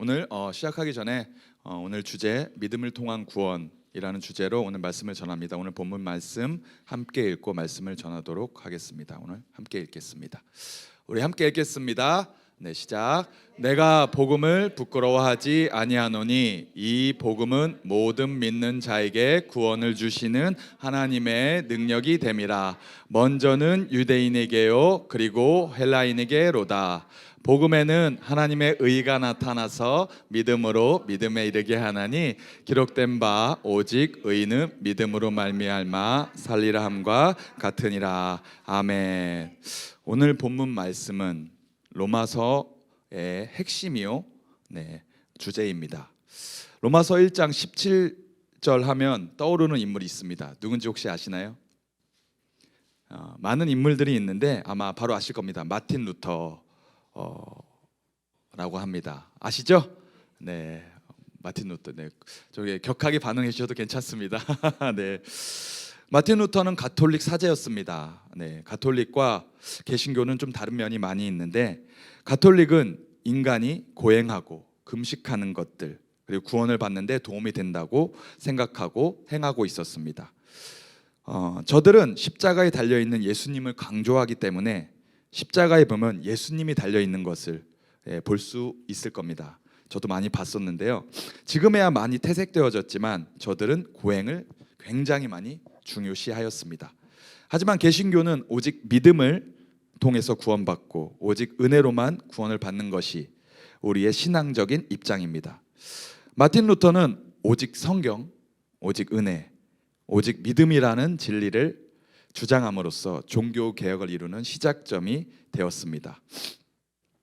오늘 시작하기 전에 오늘 주제 믿음을 통한 구원이라는 주제로 오늘 말씀을 전합니다. 오늘 본문 말씀 함께 읽고 말씀을 전하도록 하겠습니다. 오늘 함께 읽겠습니다. 우리 함께 읽겠습니다. 네, 시작. 내가 복음을 부끄러워하지 아니하노니 이 복음은 모든 믿는 자에게 구원을 주시는 하나님의 능력이 됨이라. 먼저는 유대인에게요 그리고 헬라인에게로다. 복음에는 하나님의 의가 나타나서 믿음으로 믿음에 이르게 하나니 기록된 바 오직 의는 믿음으로 말미암아 살리라 함과 같으니라. 아멘. 오늘 본문 말씀은 로마서의 핵심이요 주제입니다. 로마서 1장 17절 하면 떠오르는 인물이 있습니다. 누군지 혹시 아시나요? 많은 인물들이 있는데 아마 바로 아실 겁니다. 마틴 루터 라고 합니다. 아시죠? 네, 마틴 루터. 네, 저기 격하게 반응해 주셔도 괜찮습니다. 네, 마틴 루터는 가톨릭 사제였습니다. 네, 가톨릭과 개신교는 좀 다른 면이 많이 있는데 가톨릭은 인간이 고행하고 금식하는 것들 그리고 구원을 받는데 도움이 된다고 생각하고 행하고 있었습니다. 저들은 십자가에 달려 있는 예수님을 강조하기 때문에 십자가에 보면 예수님이 달려 있는 것을 볼 수 있을 겁니다. 저도 많이 봤었는데요. 지금에야 많이 퇴색되어졌지만 저들은 고행을 굉장히 많이 중요시하였습니다. 하지만 개신교는 오직 믿음을 통해서 구원받고 오직 은혜로만 구원을 받는 것이 우리의 신앙적인 입장입니다. 마틴 루터는 오직 성경, 오직 은혜, 오직 믿음이라는 진리를 주장함으로써 종교 개혁을 이루는 시작점이 되었습니다.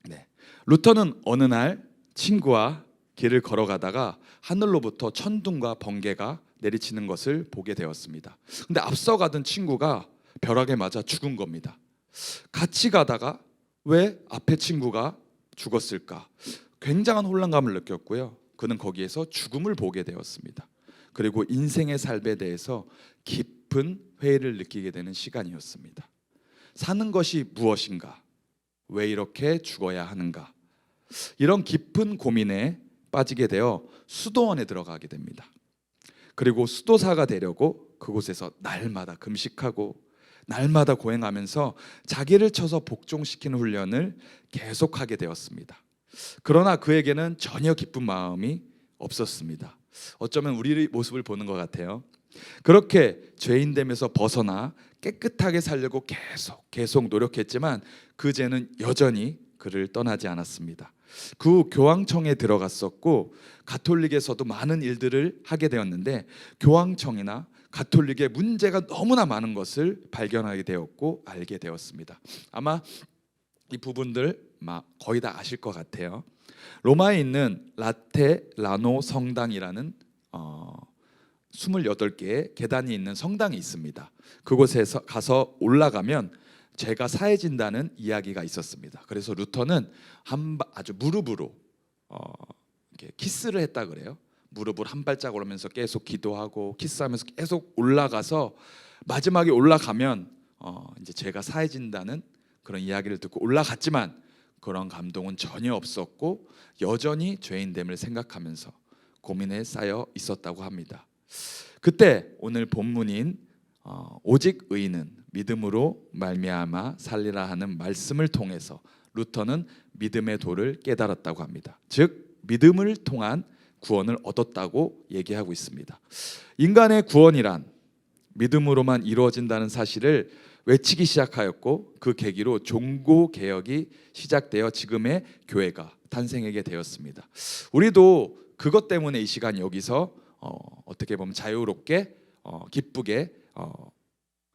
네. 루터는 어느 날 친구와 길을 걸어가다가 하늘로부터 천둥과 번개가 내리치는 것을 보게 되었습니다. 근데 앞서가던 친구가 벼락에 맞아 죽은 겁니다. 같이 가다가 왜 앞에 친구가 죽었을까? 굉장한 혼란감을 느꼈고요. 그는 거기에서 죽음을 보게 되었습니다. 그리고 인생의 삶에 대해서 깊은 회의를 느끼게 되는 시간이었습니다. 사는 것이 무엇인가? 왜 이렇게 죽어야 하는가? 이런 깊은 고민에 빠지게 되어 수도원에 들어가게 됩니다. 그리고 수도사가 되려고 그곳에서 날마다 금식하고 날마다 고행하면서 자기를 쳐서 복종시키는 훈련을 계속하게 되었습니다. 그러나 그에게는 전혀 기쁜 마음이 없었습니다. 어쩌면 우리의 모습을 보는 것 같아요. 그렇게 죄인됨에서 벗어나 깨끗하게 살려고 계속 노력했지만 그 죄는 여전히 그를 떠나지 않았습니다. 그 후 교황청에 들어갔었고 가톨릭에서도 많은 일들을 하게 되었는데 교황청이나 가톨릭의 문제가 너무나 많은 것을 발견하게 되었고 알게 되었습니다. 아마 이 부분들 거의 다 아실 것 같아요. 로마에 있는 라테라노 성당이라는 28개의 계단이 있는 성당이 있습니다. 그곳에서 가서 올라가면 죄가 사해진다는 이야기가 있었습니다. 그래서 루터는 아주 무릎으로 이렇게 키스를 했다 그래요. 무릎을 한 발짝 오르면서 계속 기도하고 키스하면서 계속 올라가서 마지막에 올라가면 이제 죄가 사해진다는 그런 이야기를 듣고 올라갔지만 그런 감동은 전혀 없었고 여전히 죄인됨을 생각하면서 고민에 쌓여 있었다고 합니다. 그때 오늘 본문인 오직 의인은 믿음으로 말미암아 살리라 하는 말씀을 통해서 루터는 믿음의 도를 깨달았다고 합니다. 즉 믿음을 통한 구원을 얻었다고 얘기하고 있습니다. 인간의 구원이란 믿음으로만 이루어진다는 사실을 외치기 시작하였고 그 계기로 종교 개혁이 시작되어 지금의 교회가 탄생하게 되었습니다. 우리도 그것 때문에 이 시간 여기서 어떻게 보면 자유롭게 기쁘게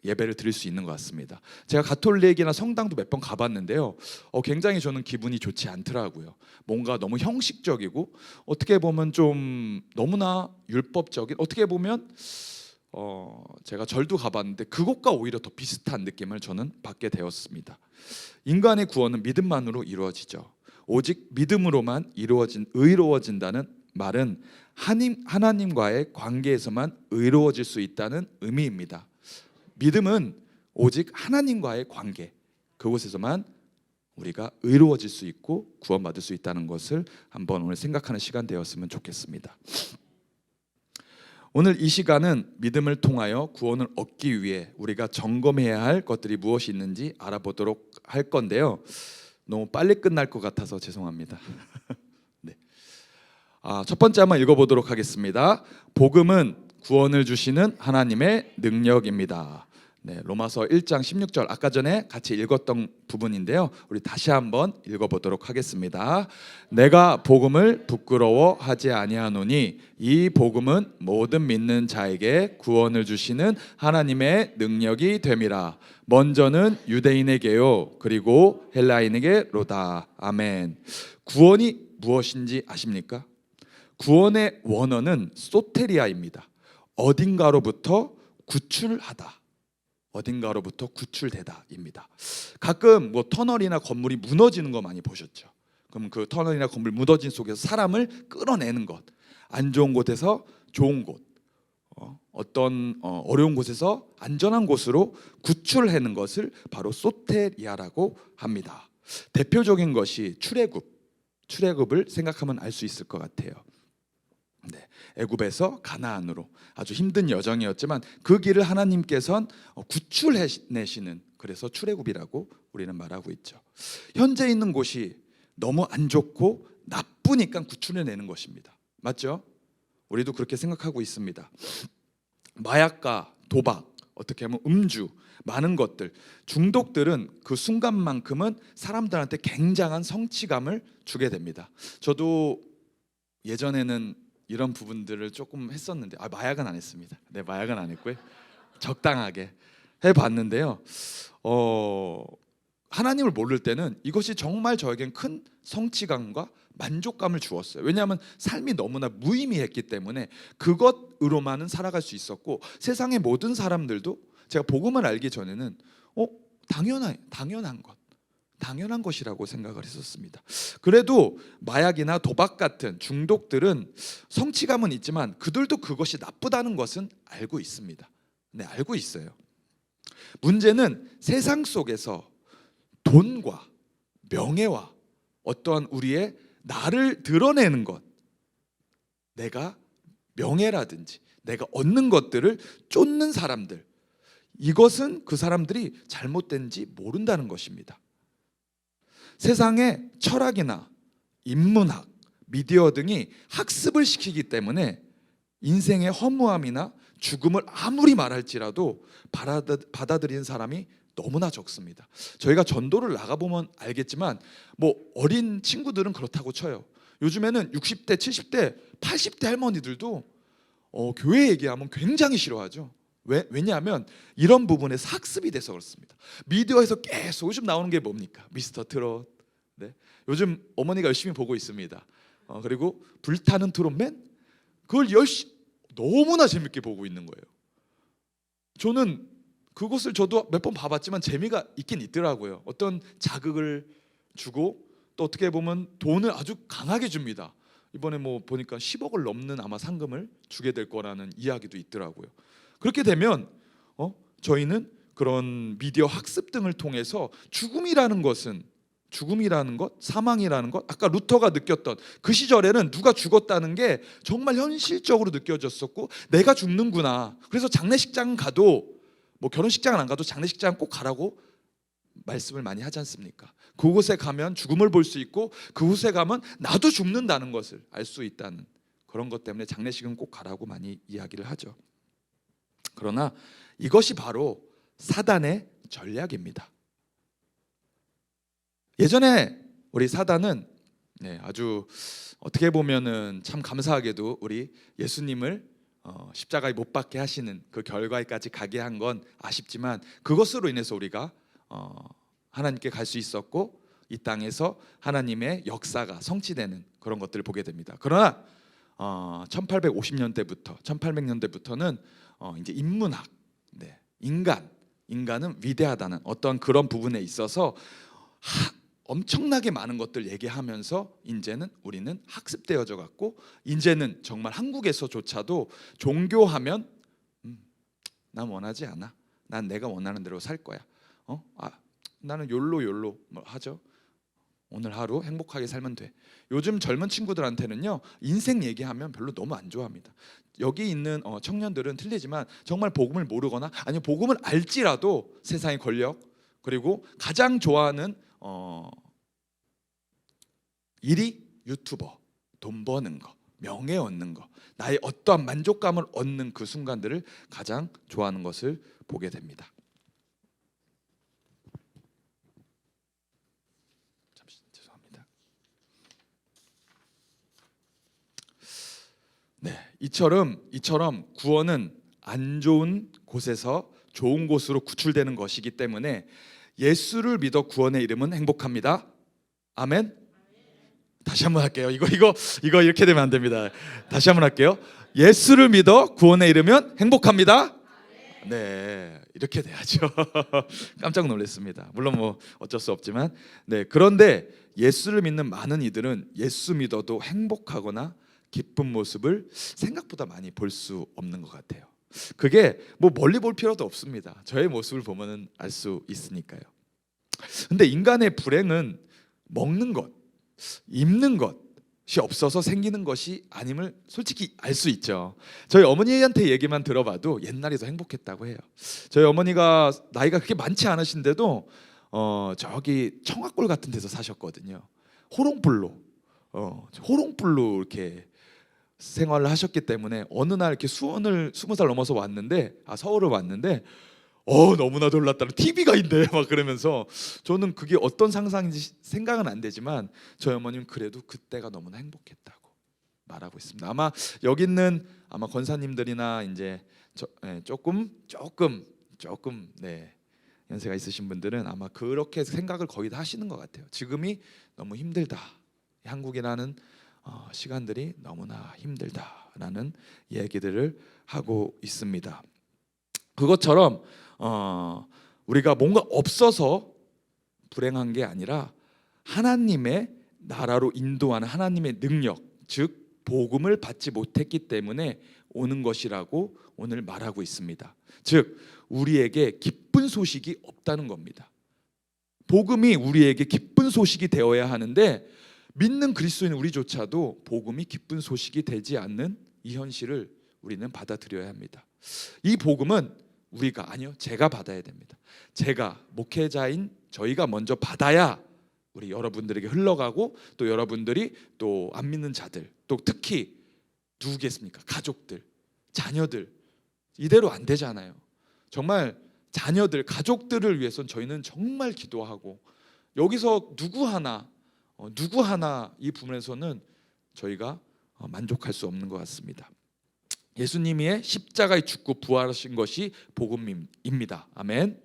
예배를 드릴 수 있는 것 같습니다. 제가 가톨릭이나 성당도 몇 번 가봤는데요. 굉장히 저는 기분이 좋지 않더라고요. 뭔가 너무 형식적이고 어떻게 보면 좀 너무나 율법적인 어떻게 보면 제가 절도 가봤는데 그것과 오히려 더 비슷한 느낌을 저는 받게 되었습니다. 인간의 구원은 믿음만으로 이루어지죠. 오직 믿음으로만 의로워진다는 말은 하나님과의 관계에서만 의로워질 수 있다는 의미입니다. 믿음은 오직 하나님과의 관계 그곳에서만 우리가 의로워질 수 있고 구원받을 수 있다는 것을 한번 오늘 생각하는 시간 되었으면 좋겠습니다. 오늘 이 시간은 믿음을 통하여 구원을 얻기 위해 우리가 점검해야 할 것들이 무엇이 있는지 알아보도록 할 건데요. 너무 빨리 끝날 것 같아서 죄송합니다. 네. 첫 번째 한번 읽어보도록 하겠습니다. 복음은 구원을 주시는 하나님의 능력입니다. 네, 로마서 1장 16절 아까 전에 같이 읽었던 부분인데요. 우리 다시 한번 읽어보도록 하겠습니다. 내가 복음을 부끄러워하지 아니하노니 이 복음은 모든 믿는 자에게 구원을 주시는 하나님의 능력이 됨이라. 먼저는 유대인에게요 그리고 헬라인에게로다. 아멘. 구원이 무엇인지 아십니까? 구원의 원어는 소테리아입니다. 어딘가로부터 구출하다, 어딘가로부터 구출되다입니다. 가끔 뭐 터널이나 건물이 무너지는 거 많이 보셨죠? 그럼 그 터널이나 건물 무너진 속에서 사람을 끌어내는 것, 안 좋은 곳에서 좋은 곳, 어떤 어려운 곳에서 안전한 곳으로 구출하는 것을 바로 소테리아라고 합니다. 대표적인 것이 출애굽을 생각하면 알 수 있을 것 같아요. 네, 애굽에서 가나안으로 아주 힘든 여정이었지만 그 길을 하나님께서는 구출해내시는, 그래서 출애굽이라고 우리는 말하고 있죠. 현재 있는 곳이 너무 안 좋고 나쁘니까 구출해내는 것입니다. 맞죠? 우리도 그렇게 생각하고 있습니다. 마약과 도박, 어떻게 하면 음주, 많은 것들, 중독들은 그 순간만큼은 사람들한테 굉장한 성취감을 주게 됩니다. 저도 예전에는 이런 부분들을 조금 했었는데 마약은 안 했습니다. 네, 마약은 안 했고요. 적당하게 해봤는데요. 하나님을 모를 때는 이것이 정말 저에겐 큰 성취감과 만족감을 주었어요. 왜냐하면 삶이 너무나 무의미했기 때문에 그것으로만은 살아갈 수 있었고, 세상의 모든 사람들도 제가 복음을 알기 전에는 당연한 것이라고 생각을 했었습니다. 그래도 마약이나 도박 같은 중독들은 성취감은 있지만 그들도 그것이 나쁘다는 것은 알고 있습니다. 네, 알고 있어요. 문제는 세상 속에서 돈과 명예와 어떠한 우리의 나를 드러내는 것, 내가 명예라든지 내가 얻는 것들을 쫓는 사람들, 이것은 그 사람들이 잘못된지 모른다는 것입니다. 세상의 철학이나 인문학, 미디어 등이 학습을 시키기 때문에 인생의 허무함이나 죽음을 아무리 말할지라도 받아들이는 사람이 너무나 적습니다. 저희가 전도를 나가보면 알겠지만 뭐 어린 친구들은 그렇다고 쳐요. 요즘에는 60대, 70대, 80대 할머니들도 교회 얘기하면 굉장히 싫어하죠. 왜냐하면 이런 부분에서 학습이 돼서 그렇습니다. 미디어에서 계속 요즘 나오는 게 뭡니까? 미스터 트롯. 네. 요즘 어머니가 열심히 보고 있습니다. 그리고 불타는 트롯맨, 그걸 너무나 재밌게 보고 있는 거예요. 저는 그것을 저도 몇 번 봐봤지만 재미가 있긴 있더라고요. 어떤 자극을 주고 또 어떻게 보면 돈을 아주 강하게 줍니다. 이번에 뭐 보니까 10억을 넘는 아마 상금을 주게 될 거라는 이야기도 있더라고요. 그렇게 되면 저희는 그런 미디어 학습 등을 통해서 죽음이라는 것, 사망이라는 것, 아까 루터가 느꼈던 그 시절에는 누가 죽었다는 게 정말 현실적으로 느껴졌었고, 내가 죽는구나. 그래서 장례식장 가도, 뭐 결혼식장은 안 가도 장례식장 꼭 가라고 말씀을 많이 하지 않습니까? 그곳에 가면 죽음을 볼 수 있고 그곳에 가면 나도 죽는다는 것을 알 수 있다는 그런 것 때문에 장례식은 꼭 가라고 많이 이야기를 하죠. 그러나 이것이 바로 사단의 전략입니다. 예전에 우리 사단은 아주 어떻게 보면은 참 감사하게도 우리 예수님을 십자가에 못 박게 하시는 그 결과에까지 가게 한 건 아쉽지만, 그것으로 인해서 우리가 하나님께 갈 수 있었고 이 땅에서 하나님의 역사가 성취되는 그런 것들을 보게 됩니다. 그러나 1800년대부터는 이제 인문학, 인간은 위대하다는 어떤 그런 부분에 있어서 엄청나게 많은 것들 얘기하면서 이제는 우리는 학습되어져 갔고, 이제는 정말 한국에서조차도 종교하면 난 원하지 않아, 난 내가 원하는 대로 살 거야, 나는 욜로 뭐 하죠. 오늘 하루 행복하게 살면 돼. 요즘 젊은 친구들한테는요, 인생 얘기하면 별로 너무 안 좋아합니다. 여기 있는 청년들은 틀리지만 정말 복음을 모르거나 아니면 복음을 알지라도 세상의 권력, 그리고 가장 좋아하는 일이 유튜버, 돈 버는 거, 명예 얻는 거, 나의 어떠한 만족감을 얻는 그 순간들을 가장 좋아하는 것을 보게 됩니다. 죄송합니다. 네, 이처럼 구원은 안 좋은 곳에서 좋은 곳으로 구출되는 것이기 때문에 예수를 믿어 구원의 이름은 행복합니다. 아멘. 다시 한번 할게요. 이거 이렇게 되면 안 됩니다. 다시 한번 할게요. 예수를 믿어 구원에 이르면 행복합니다. 네, 이렇게 돼야죠. 깜짝 놀랐습니다. 물론 뭐 어쩔 수 없지만, 네, 그런데 예수를 믿는 많은 이들은 예수 믿어도 행복하거나 기쁜 모습을 생각보다 많이 볼 수 없는 것 같아요. 그게 뭐 멀리 볼 필요도 없습니다. 저의 모습을 보면은 알 수 있으니까요. 근데 인간의 불행은 먹는 것, 입는 것이 없어서 생기는 것이 아님을 솔직히 알 수 있죠. 저희 어머니한테 얘기만 들어봐도 옛날이 더 행복했다고 해요. 저희 어머니가 나이가 그렇게 많지 않으신데도 저기 청화골 같은 데서 사셨거든요. 호롱불로 이렇게 생활을 하셨기 때문에 어느 날 이렇게 수원을 20살 넘어서 왔는데 서울을 왔는데 너무나 놀랐다. TV가 있네 막 그러면서, 저는 그게 어떤 상상인지 생각은 안 되지만 저희 어머님은 그래도 그때가 너무나 행복했다고 말하고 있습니다. 아마 여기 있는 권사님들이나 이제 조금 네, 연세가 있으신 분들은 아마 그렇게 생각을 거의 다 하시는 것 같아요. 지금이 너무 힘들다. 한국이라는 시간들이 너무나 힘들다라는 얘기들을 하고 있습니다. 그것처럼 우리가 뭔가 없어서 불행한 게 아니라 하나님의 나라로 인도하는 하나님의 능력, 즉 복음을 받지 못했기 때문에 오는 것이라고 오늘 말하고 있습니다. 즉 우리에게 기쁜 소식이 없다는 겁니다. 복음이 우리에게 기쁜 소식이 되어야 하는데 믿는 그리스도인 우리조차도 복음이 기쁜 소식이 되지 않는 이 현실을 우리는 받아들여야 합니다. 이 복음은 제가 받아야 됩니다. 제가 목회자인 저희가 먼저 받아야 우리 여러분들에게 흘러가고, 또 여러분들이 또 안 믿는 자들, 또 특히 누구겠습니까? 가족들, 자녀들, 이대로 안 되잖아요. 정말 자녀들, 가족들을 위해서는 저희는 정말 기도하고, 여기서 누구 하나 이 부분에서는 저희가 만족할 수 없는 것 같습니다. 예수님의 십자가의 죽고 부활하신 것이 복음입니다. 아멘.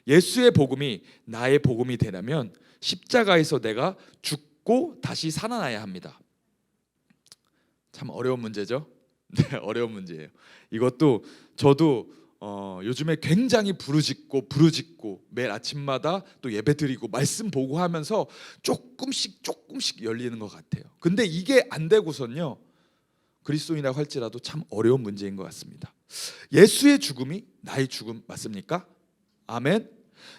예수의 복음이 나의 복음이 되려면 십자가에서 내가 죽고 다시 살아나야 합니다. 참 어려운 문제죠. 네, 어려운 문제예요. 이것도 저도 요즘에 굉장히 부르짖고 매일 아침마다 또 예배드리고 말씀 보고 하면서 조금씩 열리는 것 같아요. 근데 이게 안 되고선요, 그리스도인이라고 할지라도 참 어려운 문제인 것 같습니다. 예수의 죽음이 나의 죽음 맞습니까? 아멘.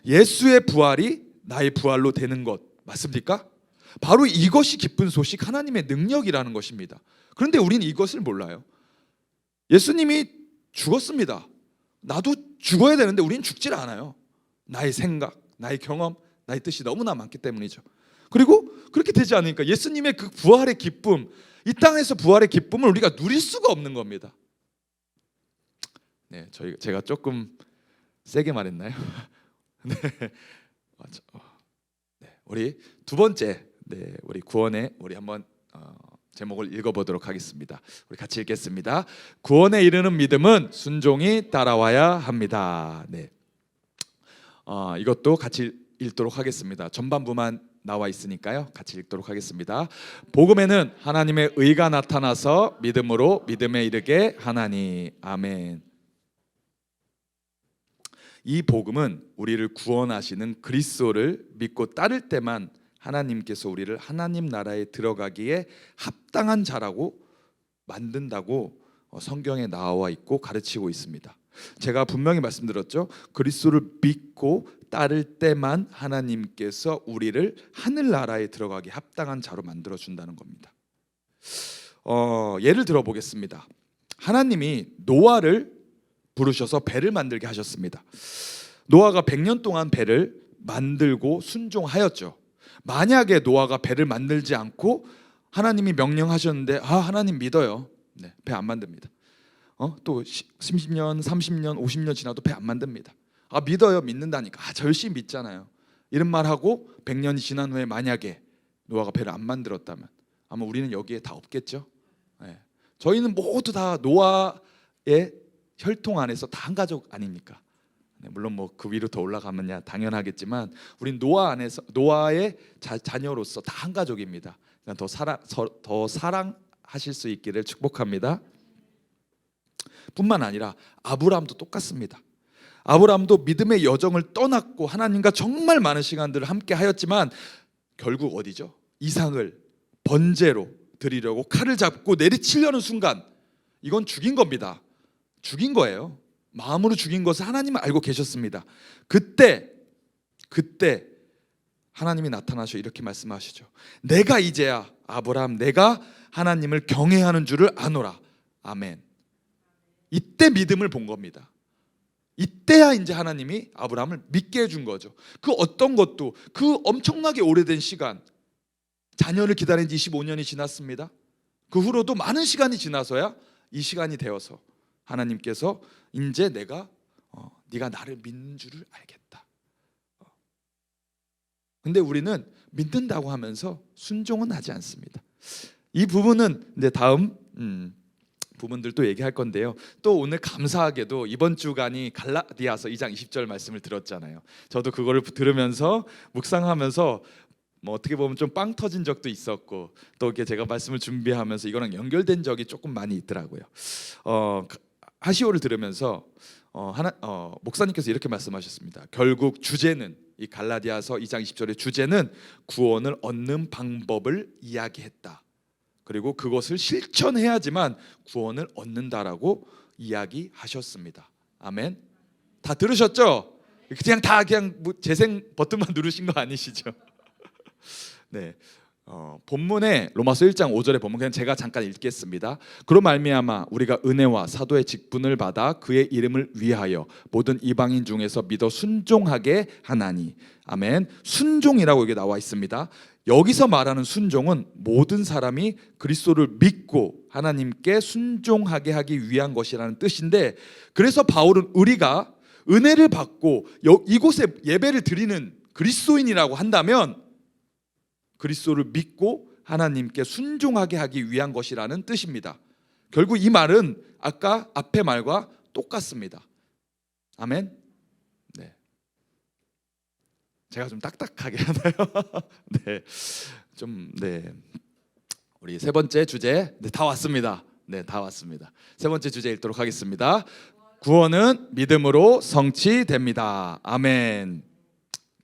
예수의 부활이 나의 부활로 되는 것 맞습니까? 바로 이것이 기쁜 소식, 하나님의 능력이라는 것입니다. 그런데 우리는 이것을 몰라요. 예수님이 죽었습니다. 나도 죽어야 되는데 우리는 죽질 않아요. 나의 생각, 나의 경험, 나의 뜻이 너무나 많기 때문이죠. 그리고 그렇게 되지 않으니까 예수님의 그 부활의 기쁨, 이 땅에서 부활의 기쁨을 우리가 누릴 수가 없는 겁니다. 네, 제가 조금 세게 말했나요? 네, 네, 우리 두 번째, 네, 우리 구원의 우리 한번 제목을 읽어보도록 하겠습니다. 우리 같이 읽겠습니다. 구원에 이르는 믿음은 순종이 따라와야 합니다. 네, 이것도 같이 읽도록 하겠습니다. 전반부만 나와 있으니까요. 같이 읽도록 하겠습니다. 복음에는 하나님의 의가 나타나서 믿음으로 믿음에 이르게 하나니. 아멘. 이 복음은 우리를 구원하시는 그리스도를 믿고 따를 때만 하나님께서 우리를 하나님 나라에 들어가기에 합당한 자라고 만든다고 성경에 나와 있고 가르치고 있습니다. 제가 분명히 말씀드렸죠. 그리스도를 믿고 따를 때만 하나님께서 우리를 하늘나라에 들어가기 합당한 자로 만들어 준다는 겁니다. 예를 들어 보겠습니다. 하나님이 노아를 부르셔서 배를 만들게 하셨습니다. 노아가 100년 동안 배를 만들고 순종하였죠. 만약에 노아가 배를 만들지 않고 하나님이 명령하셨는데 하나님 믿어요. 네, 배 안 만듭니다. 또 10년, 30년, 50년 지나도 배 안 만듭니다. 믿어요. 믿는다니까. 저 열심히 믿잖아요. 이런 말 하고 100년이 지난 후에 만약에 노아가 배를 안 만들었다면 아마 우리는 여기에 다 없겠죠. 네. 저희는 모두 다 노아의 혈통 안에서 다 한 가족 아닙니까? 네, 물론 뭐 그 위로 더 올라가면야 당연하겠지만 우린 노아 안에서 노아의 자녀로서 다 한 가족입니다. 더 사랑하실 수 있기를 축복합니다. 뿐만 아니라 아브라함도 똑같습니다. 아브라함도 믿음의 여정을 떠났고 하나님과 정말 많은 시간들을 함께 하였지만 결국 어디죠? 이삭을 번제로 드리려고 칼을 잡고 내리치려는 순간 이건 죽인 겁니다. 죽인 거예요. 마음으로 죽인 것을 하나님은 알고 계셨습니다. 그때 하나님이 나타나셔 이렇게 말씀하시죠. 내가 이제야 아브라함 내가 하나님을 경외하는 줄을 아노라. 아멘. 이때 믿음을 본 겁니다. 이때야 이제 하나님이 아브라함을 믿게 해준 거죠. 그 어떤 것도 그 엄청나게 오래된 시간, 자녀를 기다린 지 25년이 지났습니다. 그 후로도 많은 시간이 지나서야 이 시간이 되어서 하나님께서 이제 네가 나를 믿는 줄을 알겠다. 근데 우리는 믿는다고 하면서 순종은 하지 않습니다. 이 부분은 이제 다음 부분들도 얘기할 건데요. 또 오늘 감사하게도 이번 주간이 갈라디아서 2장 20절 말씀을 들었잖아요. 저도 그거를 들으면서 묵상하면서 뭐 어떻게 보면 좀 빵 터진 적도 있었고 또 이렇게 제가 말씀을 준비하면서 이거랑 연결된 적이 조금 많이 있더라고요. 하시오를 들으면서 목사님께서 이렇게 말씀하셨습니다. 결국 주제는 이 갈라디아서 2장 20절의 주제는 구원을 얻는 방법을 이야기했다. 그리고 그것을 실천해야지만 구원을 얻는다라고 이야기하셨습니다. 아멘. 다 들으셨죠? 그냥 뭐 재생 버튼만 누르신 거 아니시죠? 네. 본문에 로마서 1장 5절의 본문 그냥 제가 잠깐 읽겠습니다. 그로 말미암아 우리가 은혜와 사도의 직분을 받아 그의 이름을 위하여 모든 이방인 중에서 믿어 순종하게 하나니. 아멘. 순종이라고 여기 나와 있습니다. 여기서 말하는 순종은 모든 사람이 그리스도를 믿고 하나님께 순종하게 하기 위한 것이라는 뜻인데, 그래서 바울은 우리가 은혜를 받고 이곳에 예배를 드리는 그리스도인이라고 한다면 그리스도를 믿고 하나님께 순종하게 하기 위한 것이라는 뜻입니다. 결국 이 말은 아까 앞의 말과 똑같습니다. 아멘. 네. 제가 좀 딱딱하게 하나요? 네. 네. 우리 세 번째 주제 다 왔습니다. 네, 다 왔습니다. 세 번째 주제 읽도록 하겠습니다. 구원은 믿음으로 성취됩니다. 아멘.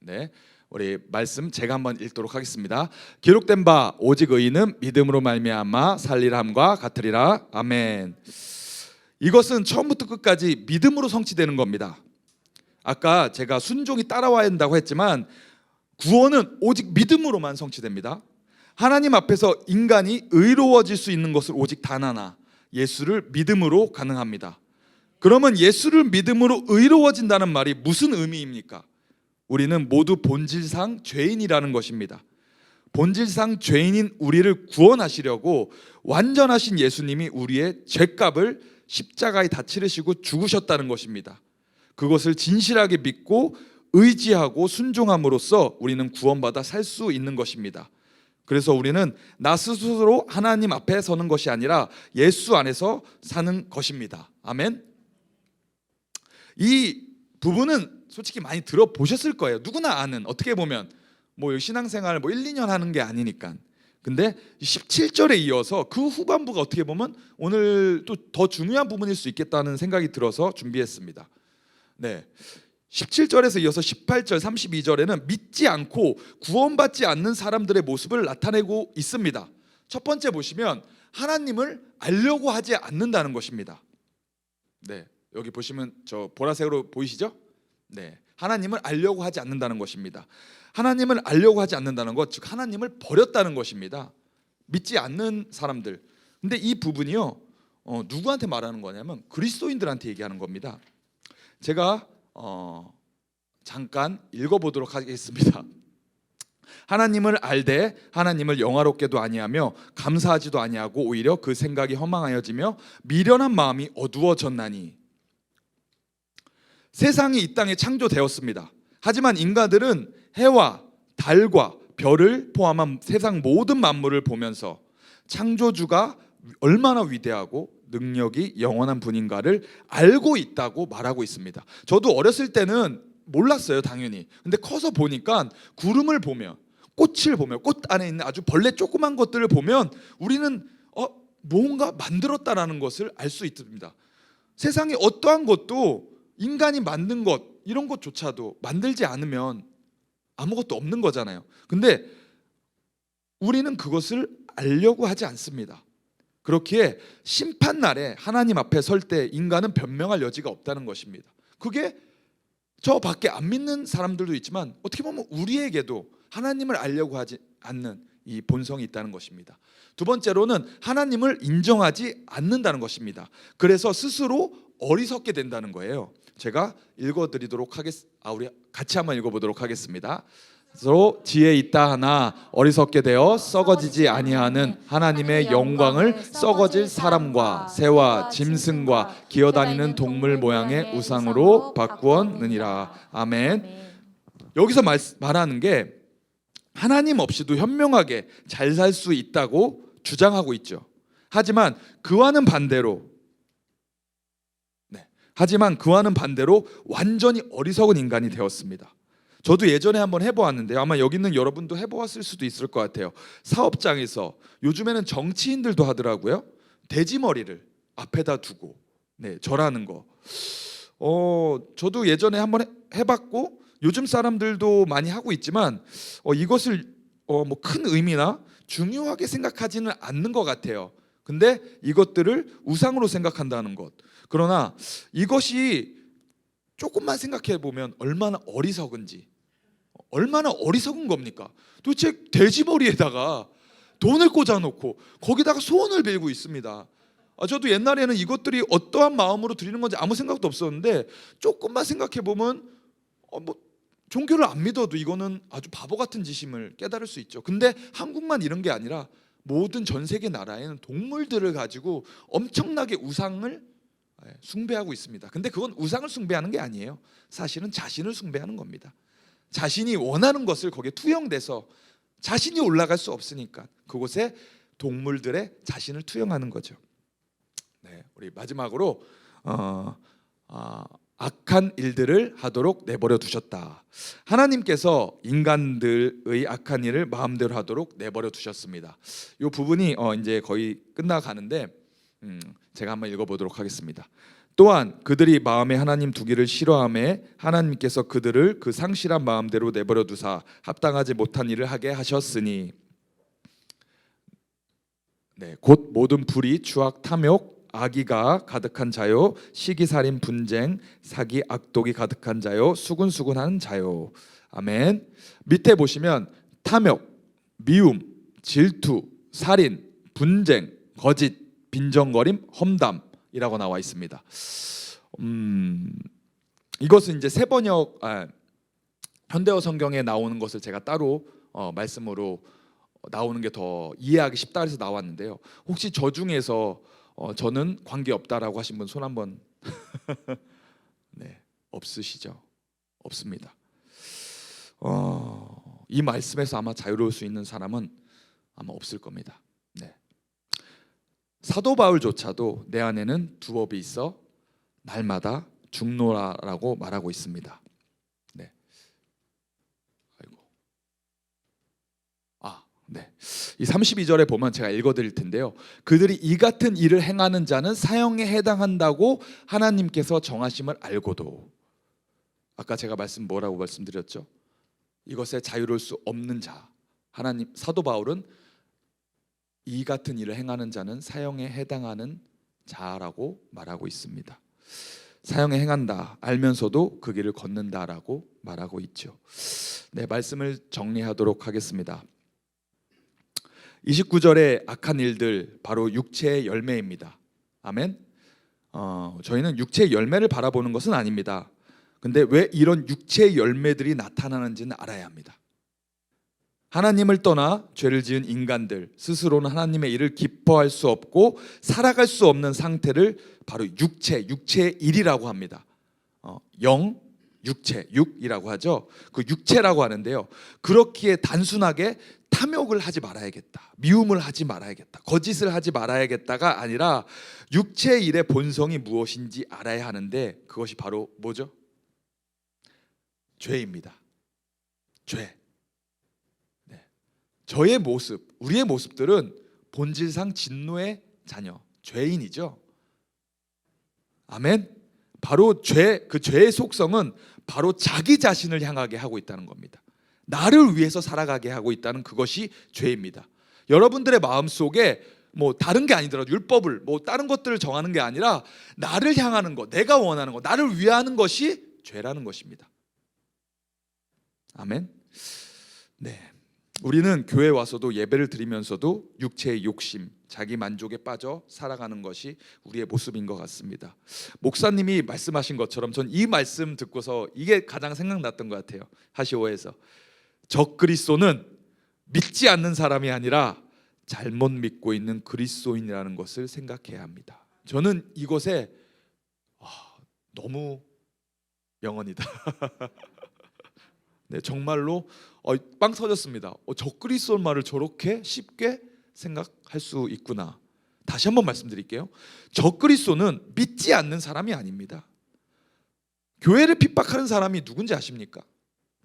네. 우리 말씀 제가 한번 읽도록 하겠습니다. 기록된 바 오직 의인은 믿음으로 말미암아 살리람과 같으리라. 아멘. 이것은 처음부터 끝까지 믿음으로 성취되는 겁니다. 아까 제가 순종이 따라와야 한다고 했지만 구원은 오직 믿음으로만 성취됩니다. 하나님 앞에서 인간이 의로워질 수 있는 것을 오직 단 하나, 예수를 믿음으로 가능합니다. 그러면 예수를 믿음으로 의로워진다는 말이 무슨 의미입니까? 우리는 모두 본질상 죄인이라는 것입니다. 본질상 죄인인 우리를 구원하시려고 완전하신 예수님이 우리의 죄값을 십자가에 다 치르시고 죽으셨다는 것입니다. 그것을 진실하게 믿고 의지하고 순종함으로써 우리는 구원받아 살 수 있는 것입니다. 그래서 우리는 나 스스로 하나님 앞에 서는 것이 아니라 예수 안에서 사는 것입니다. 아멘. 이 부분은 솔직히 많이 들어보셨을 거예요. 누구나 아는, 어떻게 보면 뭐 신앙생활 1, 2년 하는 게 아니니까. 근데 17절에 이어서 그 후반부가 어떻게 보면 오늘 또 더 중요한 부분일 수 있겠다는 생각이 들어서 준비했습니다. 네. 17절에서 이어서 18절, 32절에는 믿지 않고 구원받지 않는 사람들의 모습을 나타내고 있습니다. 첫 번째 보시면 하나님을 알려고 하지 않는다는 것입니다. 네. 여기 보시면 저 보라색으로 보이시죠? 네. 하나님을 알려고 하지 않는다는 것입니다. 하나님을 알려고 하지 않는다는 것, 즉 하나님을 버렸다는 것입니다. 믿지 않는 사람들. 근데 이 부분이요, 누구한테 말하는 거냐면 그리스도인들한테 얘기하는 겁니다. 제가 잠깐 읽어보도록 하겠습니다. 하나님을 알되 하나님을 영화롭게도 아니하며 감사하지도 아니하고 오히려 그 생각이 허망하여지며 미련한 마음이 어두워졌나니. 세상이 이 땅에 창조되었습니다. 하지만 인간들은 해와 달과 별을 포함한 세상 모든 만물을 보면서 창조주가 얼마나 위대하고 능력이 영원한 분인가를 알고 있다고 말하고 있습니다. 저도 어렸을 때는 몰랐어요, 당연히. 근데 커서 보니까 구름을 보면, 꽃을 보면, 꽃 안에 있는 아주 벌레 조그만 것들을 보면 우리는 뭔가 만들었다라는 것을 알 수 있습니다. 세상에 어떠한 것도 인간이 만든 것, 이런 것조차도 만들지 않으면 아무것도 없는 거잖아요. 근데 우리는 그것을 알려고 하지 않습니다. 그렇기에 심판날에 하나님 앞에 설 때 인간은 변명할 여지가 없다는 것입니다. 그게 저 밖에 안 믿는 사람들도 있지만 어떻게 보면 우리에게도 하나님을 알려고 하지 않는 이 본성이 있다는 것입니다. 두 번째로는 하나님을 인정하지 않는다는 것입니다. 그래서 스스로 어리석게 된다는 거예요. 제가 읽어드리도록 하겠습니다. 우리 같이 한번 읽어보도록 하겠습니다. 서로 지혜 있다 하나 어리석게 되어 썩어지지 아니하는 하나님의 영광을 썩어질 사람과 새와 짐승과 기어다니는 동물 모양의 우상으로 바꾸었느니라. 아멘. 여기서 말하는 게 하나님 없이도 현명하게 잘 살 수 있다고 주장하고 있죠. 하지만 그와는 반대로 완전히 어리석은 인간이 되었습니다. 저도 예전에 한번 해보았는데요. 아마 여기 있는 여러분도 해보았을 수도 있을 것 같아요. 사업장에서 요즘에는 정치인들도 하더라고요. 돼지머리를 앞에다 두고 절하는 거. 저도 예전에 한번 해봤고 요즘 사람들도 많이 하고 있지만 이것을 뭐 큰 의미나 중요하게 생각하지는 않는 것 같아요. 근데 이것들을 우상으로 생각한다는 것. 그러나 이것이 조금만 생각해 보면 얼마나 어리석은지, 얼마나 어리석은 겁니까? 도대체 돼지머리에다가 돈을 꽂아놓고 거기다가 소원을 빌고 있습니다. 저도 옛날에는 이것들이 어떠한 마음으로 드리는 건지 아무 생각도 없었는데 조금만 생각해 보면 뭐 종교를 안 믿어도 이거는 아주 바보 같은 짓임을 깨달을 수 있죠. 근데 한국만 이런 게 아니라 모든 전 세계 나라에는 동물들을 가지고 엄청나게 우상을 숭배하고 있습니다. 근데 그건 우상을 숭배하는 게 아니에요. 사실은 자신을 숭배하는 겁니다. 자신이 원하는 것을 거기에 투영돼서 자신이 올라갈 수 없으니까 그곳에 동물들의 자신을 투영하는 거죠. 우리 마지막으로 악한 일들을 하도록 내버려 두셨다. 하나님께서 인간들의 악한 일을 마음대로 하도록 내버려 두셨습니다. 이 부분이 이제 거의 끝나가는데 제가 한번 읽어보도록 하겠습니다. 또한 그들이 마음에 하나님 두기를 싫어하매 하나님께서 그들을 그 상실한 마음대로 내버려 두사 합당하지 못한 일을 하게 하셨으니 곧 모든 불의, 추악, 탐욕, 악의가 가득한 자요, 시기살인, 분쟁, 사기, 악독이 가득한 자요, 수군수군하는 자요. 아멘. 밑에 보시면 탐욕, 미움, 질투, 살인, 분쟁, 거짓, 빈정거림, 험담이라고 나와 있습니다. 이것은 이제 세번역 현대어 성경에 나오는 것을 제가 따로 말씀으로 나오는 게 더 이해하기 쉽다 해서 나왔는데요. 혹시 저 중에서 저는 관계없다라고 하신 분 손 한번 없으시죠? 없습니다. 이 말씀에서 아마 자유로울 수 있는 사람은 아마 없을 겁니다. 사도 바울조차도 내 안에는 두 법이 있어 날마다 죽노라라고 말하고 있습니다. 이 32절에 보면 제가 읽어드릴 텐데요. 그들이 이 같은 일을 행하는 자는 사형에 해당한다고 하나님께서 정하심을 알고도, 아까 제가 뭐라고 말씀드렸죠? 이것에 자유로울 수 없는 자, 하나님, 사도 바울은 이 같은 일을 행하는 자는 사형에 해당하는 자라고 말하고 있습니다. 사형에 행한다 알면서도 그 길을 걷는다라고 말하고 있죠. 네, 말씀을 정리하도록 하겠습니다. 29절의 악한 일들 바로 육체의 열매입니다. 아멘. 저희는 육체의 열매를 바라보는 것은 아닙니다. 근데 왜 이런 육체의 열매들이 나타나는지는 알아야 합니다. 하나님을 떠나 죄를 지은 인간들 스스로는 하나님의 일을 기뻐할 수 없고 살아갈 수 없는 상태를 바로 육체의 일이라고 합니다. 영, 육체, 육이라고 하죠. 그 육체라고 하는데요. 그렇기에 단순하게 탐욕을 하지 말아야겠다, 미움을 하지 말아야겠다, 거짓을 하지 말아야겠다가 아니라 육체의 일의 본성이 무엇인지 알아야 하는데 그것이 바로 뭐죠? 죄입니다. 죄. 네. 저의 모습, 우리의 모습들은 본질상 진노의 자녀, 죄인이죠. 아멘. 바로 그 죄의 속성은 바로 자기 자신을 향하게 하고 있다는 겁니다. 나를 위해서 살아가게 하고 있다는 그것이 죄입니다. 여러분들의 마음속에 뭐 다른 게 아니더라도 율법을 뭐 다른 것들을 정하는 게 아니라 나를 향하는 것, 내가 원하는 것, 나를 위하는 것이 죄라는 것입니다. 아멘. 네. 우리는 교회에 와서도 예배를 드리면서도 육체의 욕심, 자기 만족에 빠져 살아가는 것이 우리의 모습인 것 같습니다. 목사님이 말씀하신 것처럼 전 이 말씀 듣고서 이게 가장 생각났던 것 같아요. 하시오에서 적그리스도는 믿지 않는 사람이 아니라 잘못 믿고 있는 그리스도인이라는 것을 생각해야 합니다. 저는 이것에 너무 영원이다. 네, 정말로 빵 터졌습니다. 적그리스도 말을 저렇게 쉽게 생각할 수 있구나. 다시 한번 말씀드릴게요. 적그리스도는 믿지 않는 사람이 아닙니다. 교회를 핍박하는 사람이 누군지 아십니까?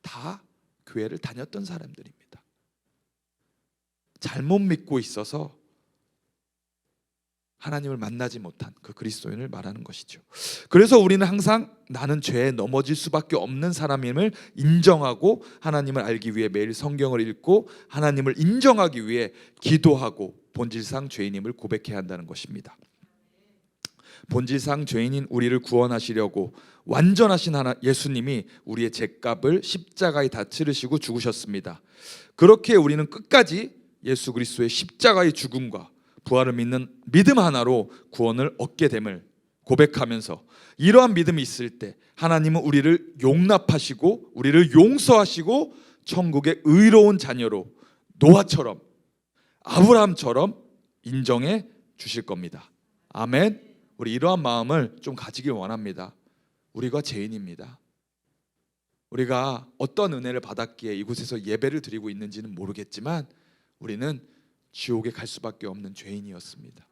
다 교회를 다녔던 사람들입니다. 잘못 믿고 있어서 하나님을 만나지 못한 그 그리스도인을 말하는 것이죠. 그래서 우리는 항상 나는 죄에 넘어질 수밖에 없는 사람임을 인정하고 하나님을 알기 위해 매일 성경을 읽고 하나님을 인정하기 위해 기도하고 본질상 죄인임을 고백해야 한다는 것입니다. 본질상 죄인인 우리를 구원하시려고 완전하신 예수님이 우리의 죄값을 십자가에 다 치르시고 죽으셨습니다. 그렇게 우리는 끝까지 예수 그리스도의 십자가의 죽음과 부활을 믿는 믿음 하나로 구원을 얻게 됨을 고백하면서 이러한 믿음이 있을 때 하나님은 우리를 용납하시고 우리를 용서하시고 천국의 의로운 자녀로 노아처럼 아브라함처럼 인정해 주실 겁니다. 아멘. 우리 이러한 마음을 좀 가지길 원합니다. 우리가 죄인입니다. 우리가 어떤 은혜를 받았기에 이곳에서 예배를 드리고 있는지는 모르겠지만 우리는 지옥에 갈 수밖에 없는 죄인이었습니다.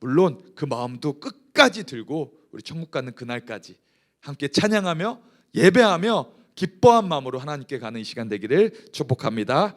물론 그 마음도 끝까지 들고 우리 천국 가는 그날까지 함께 찬양하며 예배하며 기뻐한 마음으로 하나님께 가는 이 시간 되기를 축복합니다.